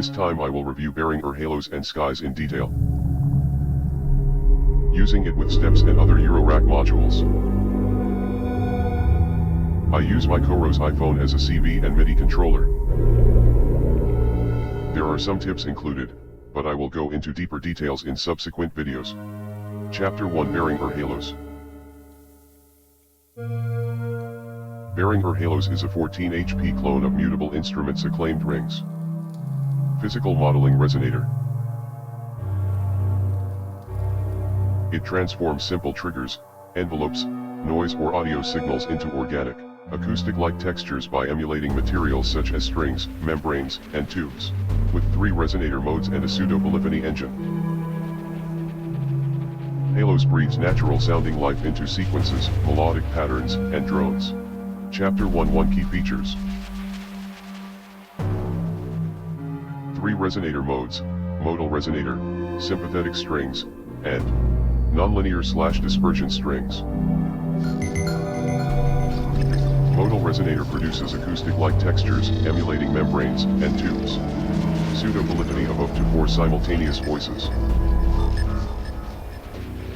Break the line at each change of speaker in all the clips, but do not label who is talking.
This time I will review Behringer HALOS and skies in detail, using it with steps and other Eurorack modules. I use my Chords iPhone as a CV and MIDI controller. There are some tips included, but I will go into deeper details in subsequent videos. Chapter 1 Behringer HALOS. Behringer HALOS is a 14 HP clone of Mutable Instruments' acclaimed rings. Physical modeling resonator. It transforms simple triggers, envelopes, noise or audio signals into organic, acoustic-like textures by emulating materials such as strings, membranes, and tubes, with 3 resonator modes and a pseudo-polyphony engine. HALOS breathes natural-sounding life into sequences, melodic patterns, and drones. Chapter 1 Key features. 3 resonator modes, modal resonator, sympathetic strings, and nonlinear/dispersion strings. Modal resonator produces acoustic-like textures, emulating membranes and tubes. Pseudo-polyphony of up to 4 simultaneous voices.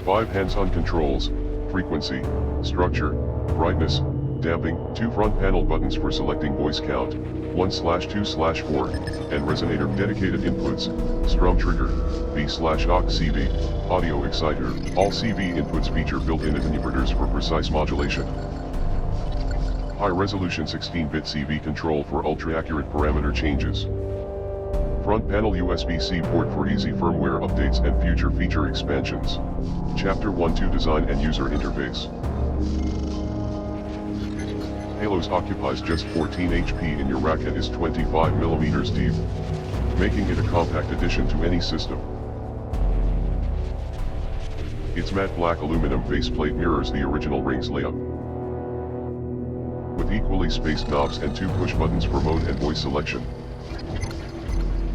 5 hands-on controls: frequency, structure, brightness, damping, 2 front panel buttons for selecting voice count, 1/2/4, and resonator dedicated inputs, strum trigger, B/aux CV, audio exciter. All CV inputs feature built-in attenuators for precise modulation. High-resolution 16-bit CV control for ultra-accurate parameter changes. Front panel USB-C port for easy firmware updates and future feature expansions. Chapter 1 Design and User Interface. HALOS occupies just 14 HP in your rack and is 25 mm deep, making it a compact addition to any system. Its matte black aluminum faceplate mirrors the original ring's layout, with equally spaced knobs and 2 push buttons for mode and voice selection.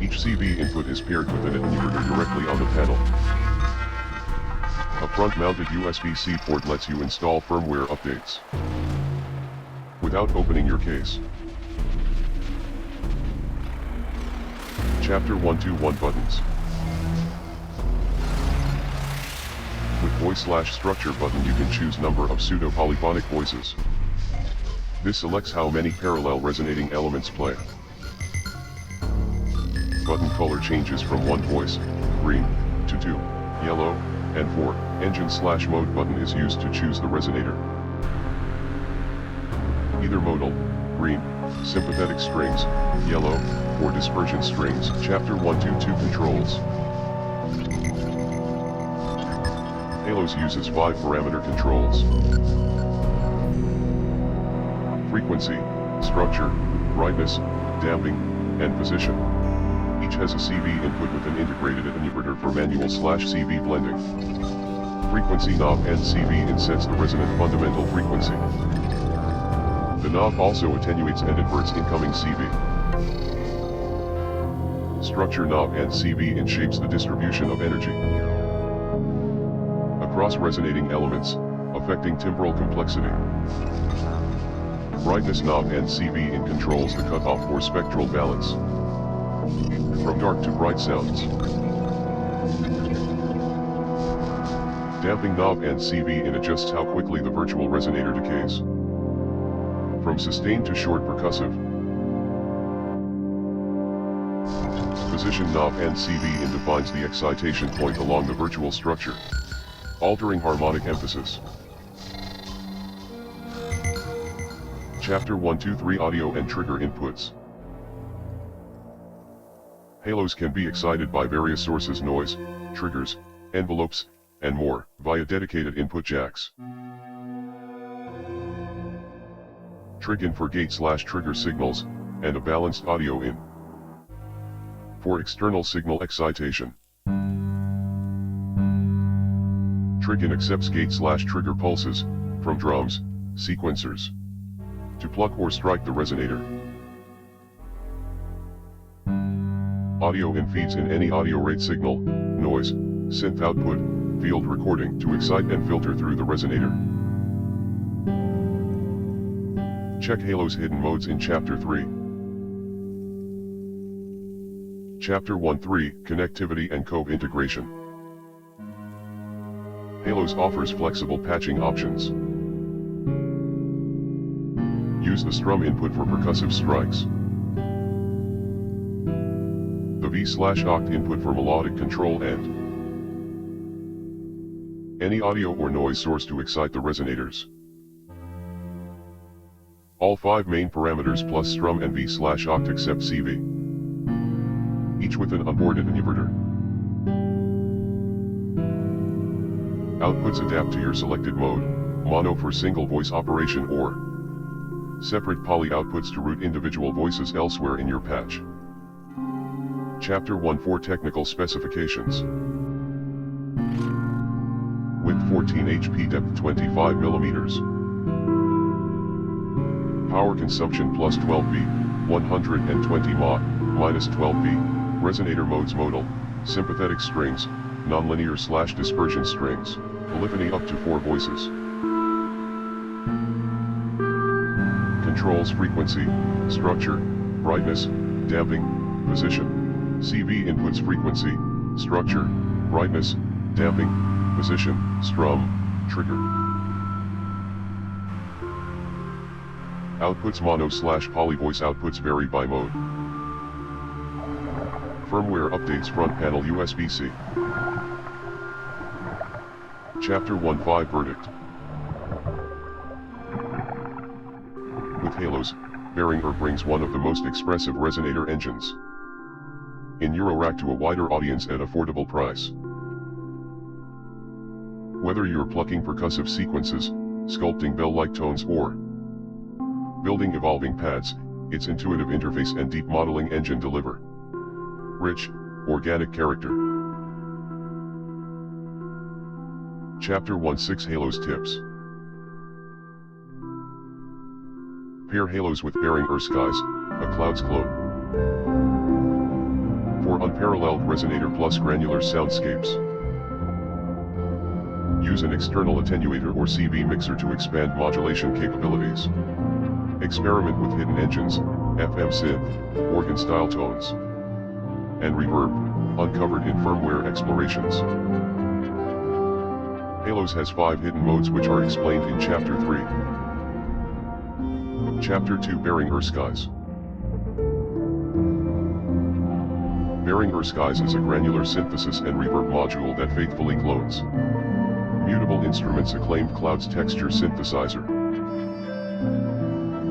Each CV input is paired with an attenuator directly on the panel. A front-mounted USB-C port lets you install firmware updates without opening your case. Chapter 1 buttons. With voice/structure button you can choose number of pseudo-polyphonic voices. This selects how many parallel resonating elements play. Button color changes from 1 voice, green, to 2, yellow, and 4. Engine/mode button is used to choose the resonator. Either modal, green, sympathetic strings, yellow, or dispersion strings. Chapter 1 2 controls. HALOS uses 5 parameter controls. Frequency, structure, brightness, damping, and position. Each has a CV input with an integrated attenuator for manual/CV blending. Frequency knob and CV in sets the resonant fundamental frequency. The knob also attenuates and inverts incoming CV. Structure knob and CV in shapes the distribution of energy across resonating elements, affecting timbral complexity. Brightness knob and CV in controls the cutoff for spectral balance, from dark to bright sounds. Damping knob and CV in adjusts how quickly the virtual resonator decays, from sustained to short percussive. Position knob and CV in defines the excitation point along the virtual structure, altering harmonic emphasis. Chapter 1 2 3 Audio and trigger inputs. HALOS can be excited by various sources: noise, triggers, envelopes, and more, via dedicated input jacks. Trig in for gate/trigger signals, and a balanced audio in for external signal excitation. Trig in accepts gate/trigger pulses, from drums, sequencers, to pluck or strike the resonator. Audio in feeds in any audio rate signal, noise, synth output, field recording to excite and filter through the resonator. Check HALOS hidden modes in Chapter 3. Chapter 1.3 Connectivity and Co-integration. HALOS offers flexible patching options. Use the strum input for percussive strikes. The V/oct input for melodic control and any audio or noise source to excite the resonators. All 5 main parameters plus strum and V/oct except CV. Each with an onboarded inverter. Outputs adapt to your selected mode, mono for single voice operation or separate poly outputs to route individual voices elsewhere in your patch. Chapter 1.4 Technical specifications. Width 14 HP, depth 25 mm. Power consumption plus 12 V, 120 mAh, minus 12 V. Resonator modes: modal, sympathetic strings, nonlinear/dispersion strings, polyphony up to 4 voices. Controls: frequency, structure, brightness, damping, position. CV inputs: frequency, structure, brightness, damping, position, strum, trigger. Outputs: mono/poly voice outputs vary by mode. Firmware updates: front panel USB-C. Chapter 1.5 Verdict. With HALOS, Behringer brings one of the most expressive resonator engines in Eurorack to a wider audience at affordable price. Whether you're plucking percussive sequences, sculpting bell-like tones, or building evolving pads, its intuitive interface and deep modeling engine deliver rich, organic character. Chapter 1.6 HALOS tips. Pair HALOS with Behringer Skies, a cloud's clone. For unparalleled resonator plus granular soundscapes. Use an external attenuator or CV mixer to expand modulation capabilities. Experiment with hidden engines, FM Synth, organ-style tones, and reverb, uncovered in firmware explorations. HALOS has 5 hidden modes which are explained in Chapter 3. Chapter 2 Behringer Skies. Behringer Skies is a granular synthesis and reverb module that faithfully clones Mutable Instruments' acclaimed Clouds texture synthesizer.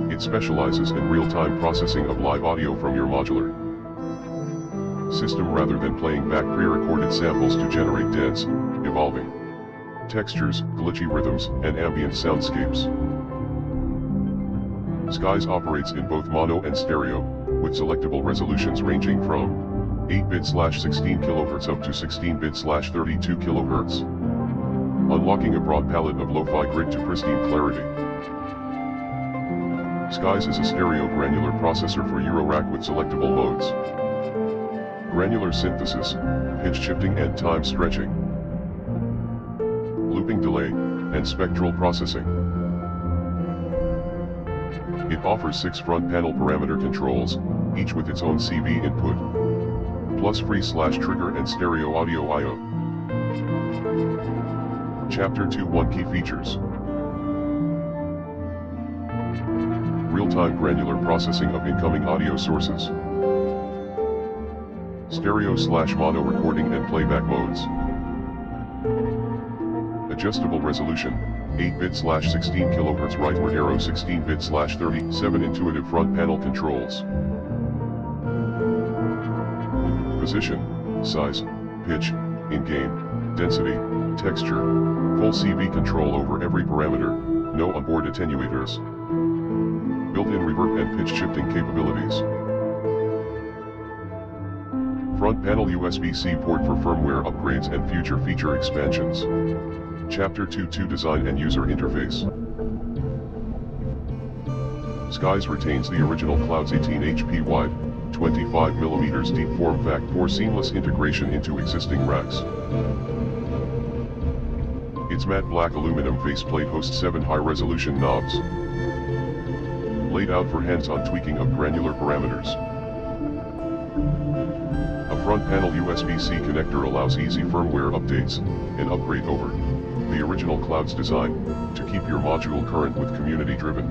It specializes in real-time processing of live audio from your modular system rather than playing back pre-recorded samples to generate dense, evolving textures, glitchy rhythms, and ambient soundscapes. Skies operates in both mono and stereo, with selectable resolutions ranging from 8-bit/16 kHz up to 16-bit/32 kHz. Unlocking a broad palette of lo-fi grid to pristine clarity. Skies is a stereo granular processor for Eurorack with selectable modes: granular synthesis, pitch shifting and time stretching, looping delay, and spectral processing. It offers 6 front panel parameter controls, each with its own CV input, plus free/trigger and stereo audio I/O. Chapter 2.1 Key features. Real-time granular processing of incoming audio sources. Stereo/mono recording and playback modes. Adjustable resolution, 8-bit/16 kHz rightward arrow, 16-bit/37 intuitive front panel controls. Position, size, pitch, in-gain, density, texture, full CV control over every parameter, no onboard attenuators. Built-in reverb and pitch shifting capabilities. Front panel USB-C port for firmware upgrades and future feature expansions. Chapter 2.2 Design and User Interface. Skies retains the original Clouds 18 HP wide, 25 mm deep form factor for seamless integration into existing racks. Its matte black aluminum faceplate hosts 7 high-resolution knobs, laid out for hands-on tweaking of granular parameters. front panel USB-C connector allows easy firmware updates and upgrade over the original cloud's design to keep your module current with community-driven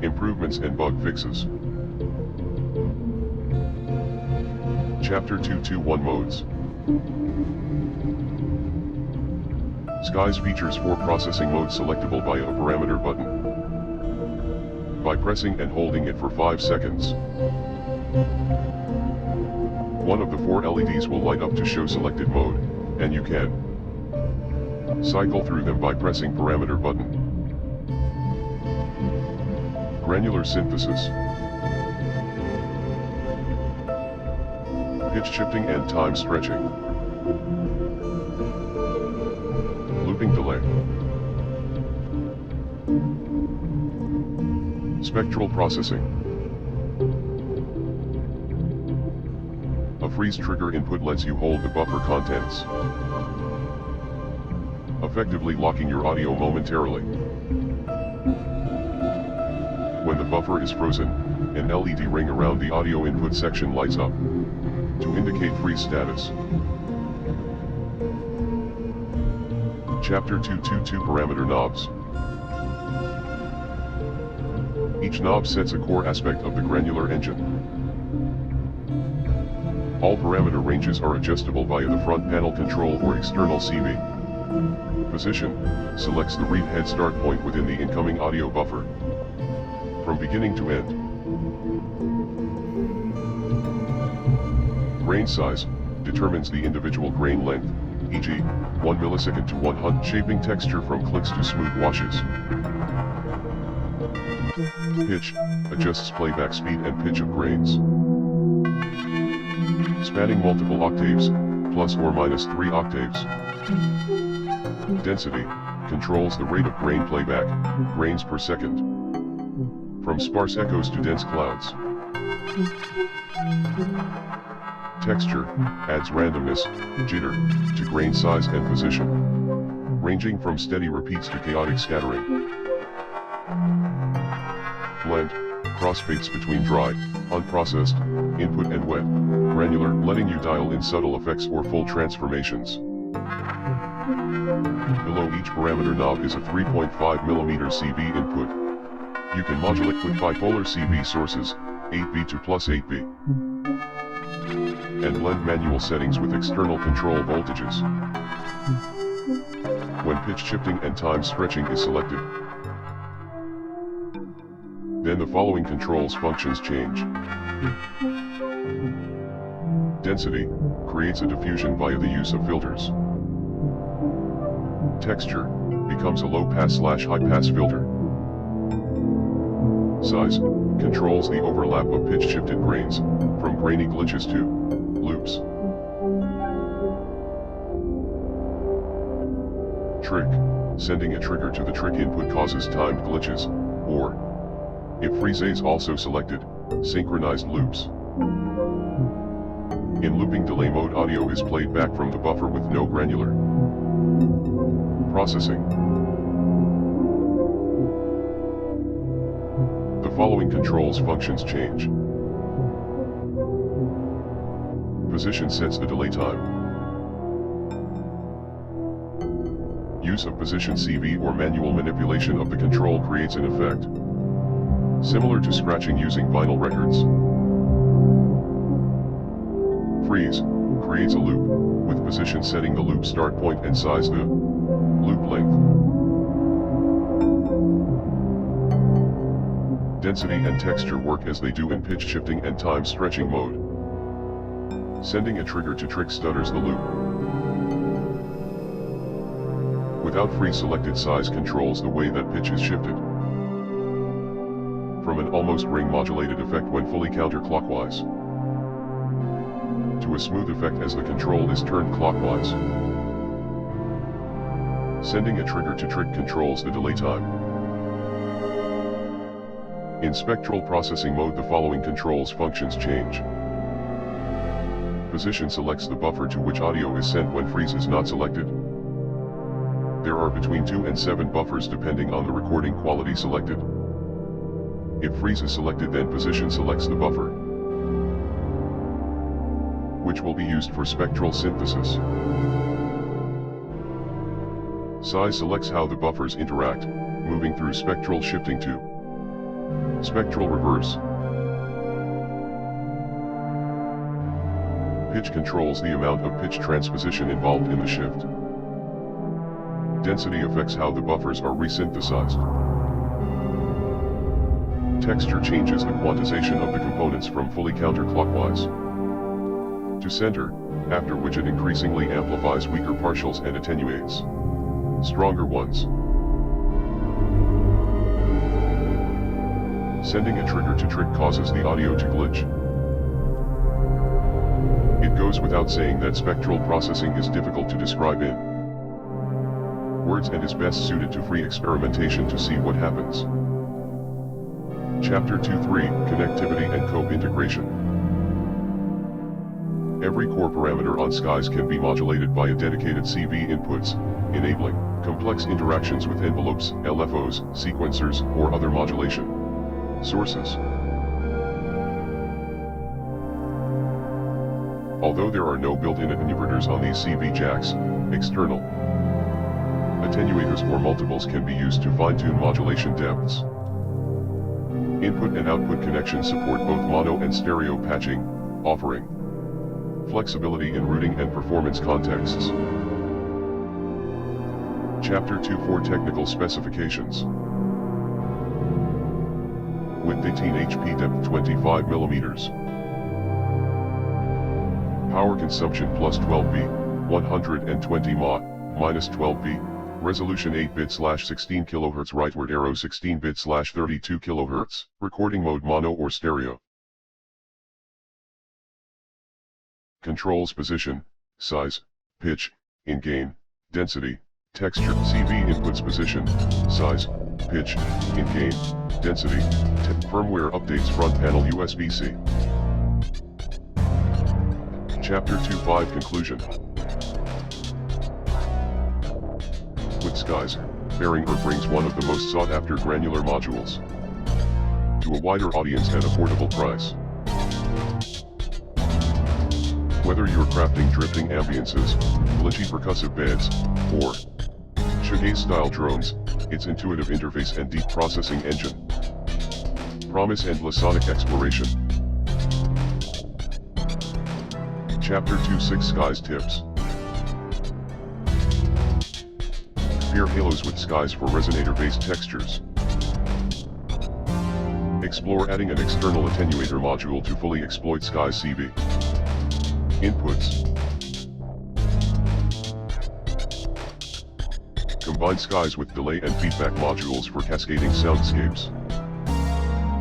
improvements and bug fixes. Chapter 221 Modes. Skies features 4 processing modes selectable via a parameter button. By pressing and holding it for 5 seconds, one of the 4 LEDs will light up to show selected mode, and you can cycle through them by pressing parameter button. Granular synthesis, pitch shifting and time stretching, looping delay, spectral processing. A freeze trigger input lets you hold the buffer contents, effectively locking your audio momentarily. When the buffer is frozen, an LED ring around the audio input section lights up to indicate freeze status. Chapter 222 Parameter Knobs. Each knob sets a core aspect of the Granular engine. All parameter ranges are adjustable via the front panel control or external CV. Position selects the read head start point within the incoming audio buffer, from beginning to end. Grain size determines the individual grain length, e.g., 1 millisecond to 100, shaping texture from clicks to smooth washes. Pitch adjusts playback speed and pitch of grains, spanning multiple octaves, plus or minus 3 octaves. Density controls the rate of grain playback, grains per second, from sparse echoes to dense clouds. Texture adds randomness, jitter, to grain size and position, ranging from steady repeats to chaotic scattering. Blend crossfades between dry, unprocessed, input and wet, granular, letting you dial in subtle effects or full transformations. Below each parameter knob is a 3.5mm CV input. You can modulate with bipolar CV sources, 8V to plus 8V, and blend manual settings with external control voltages. When pitch shifting and time stretching is selected, then the following controls functions change. Density creates a diffusion via the use of filters. Texture becomes a low-pass/high-pass filter. Size controls the overlap of pitch-shifted grains, from grainy glitches to loops. Trick sending a trigger to the trick input causes timed glitches, or, if freeze is also selected, synchronized loops. In looping delay mode, audio is played back from the buffer with no granular processing. The following controls functions change. Position sets the delay time. Use of position CV or manual manipulation of the control creates an effect similar to scratching using vinyl records. Freeze creates a loop, with position setting the loop start point and size the loop length. Density and texture work as they do in pitch shifting and time stretching mode. Sending a trigger to trick stutters the loop. Without freeze, selected size controls the way that pitch is shifted, from an almost ring modulated effect when fully counterclockwise, to a smooth effect as the control is turned clockwise. Sending a trigger to trick controls the delay time. In spectral processing mode, the following controls functions change. Position selects the buffer to which audio is sent when freeze is not selected. There are between 2 and 7 buffers depending on the recording quality selected. If freeze is selected, then position selects the buffer. which will be used for spectral synthesis. Size selects how the buffers interact, moving through spectral shifting to spectral reverse. Pitch controls the amount of pitch transposition involved in the shift. Density affects how the buffers are resynthesized. Texture changes the quantization of the components from fully counterclockwise to center, after which it increasingly amplifies weaker partials and attenuates stronger ones. Sending a trigger to trick causes the audio to glitch. It goes without saying that spectral processing is difficult to describe in words and is best suited to free experimentation to see what happens. Chapter 2.3 Connectivity and Co-integration. Every core parameter on skies can be modulated by a dedicated CV inputs, enabling complex interactions with envelopes, LFOs, sequencers, or other modulation sources. Although there are no built-in attenuators on these CV jacks, external attenuators or multiples can be used to fine-tune modulation depths. Input and output connections support both mono and stereo patching, offering flexibility in routing and performance contexts. Chapter 2.4 Technical specifications. Width 18 HP, depth 25 mm. Power consumption plus 12B, 120 mAh, minus 12B. Resolution 8-bit/16 kHz, rightward arrow 16-bit/32 kHz, recording mode mono or stereo. Controls position, size, pitch, in-gain, density, texture. CV inputs position, size, pitch, in-gain, density, firmware updates. Front panel USB-C. Chapter 2.5 Conclusion. With skies, Behringer brings one of the most sought-after granular modules to a wider audience at affordable price. Whether you're crafting drifting ambiances, glitchy percussive beds, or shoegaze-style drones, its intuitive interface and deep processing engine promise endless sonic exploration. Chapter 2.6 Skies Tips. Pair halos with skies for resonator-based textures. Explore adding an external attenuator module to fully exploit skies CV inputs. Combine skies with delay and feedback modules for cascading soundscapes.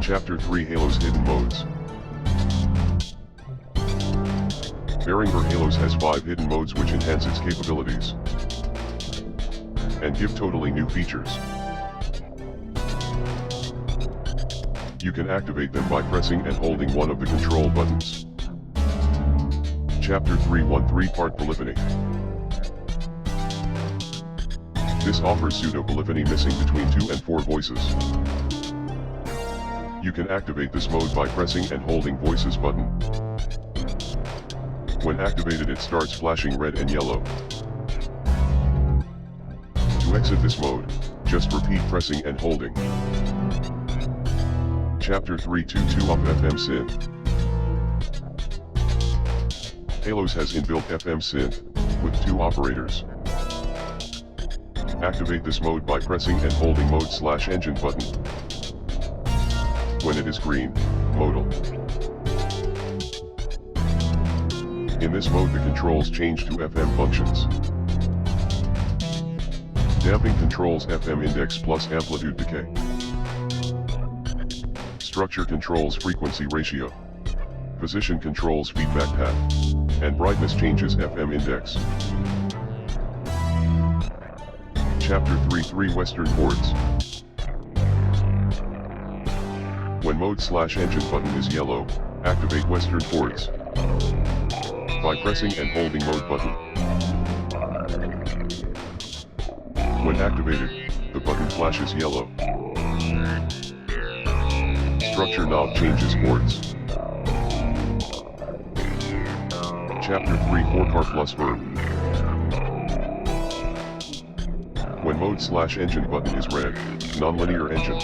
Chapter 3 Halos Hidden Modes. Behringer Halos has 5 hidden modes which enhance its capabilities and give totally new features. You can activate them by pressing and holding one of the control buttons. Chapter 3.1 3-part polyphony. This offers pseudo-polyphony missing between 2 and 4 voices. You can activate this mode by pressing and holding Voices button. When activated, it starts flashing red and yellow. To exit this mode, just repeat pressing and holding. Chapter 3.2 of FM Synth. Halos has inbuilt FM Synth, with 2 operators. Activate this mode by pressing and holding mode/engine button. When it is green, modal. In this mode the controls change to FM functions. Damping controls FM index plus amplitude decay. Structure controls frequency ratio. Position controls feedback path. And brightness changes FM index. Chapter 3.3 Western Chords. When mode/engine button is yellow, activate Western Chords by pressing and holding mode button. When activated, the button flashes yellow. Structure knob changes chords. Chapter 3 for KarPlusVerb. When mode/engine button is red, nonlinear engine.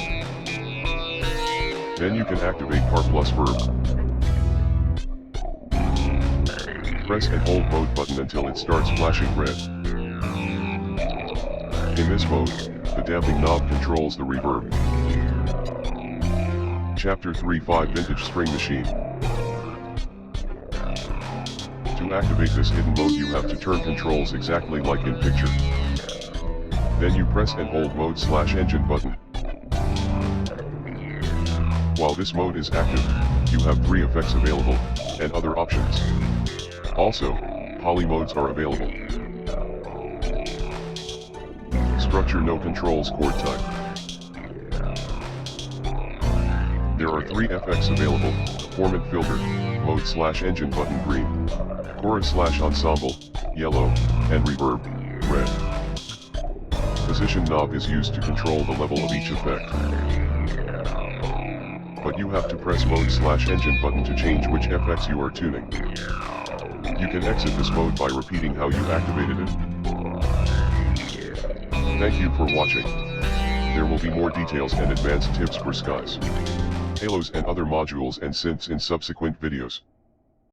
Then you can activate KarPlusVerb. Press and hold mode button until it starts flashing red. In this mode, the damping knob controls the reverb. Chapter 3 Vintage String Machine. To activate this hidden mode you have to turn controls exactly like in picture. Then you press and hold mode/engine button. While this mode is active, you have 3 effects available, and other options. Also, poly modes are available. Structure no controls chord type. There are 3 effects available: formant filter, mode/engine button green, chorus/ensemble, yellow, and reverb, red. Position knob is used to control the level of each effect. But you have to press mode/engine button to change which effects you are tuning. You can exit this mode by repeating how you activated it. Thank you for watching. There will be more details and advanced tips for skies, halos and other modules and synths in subsequent videos.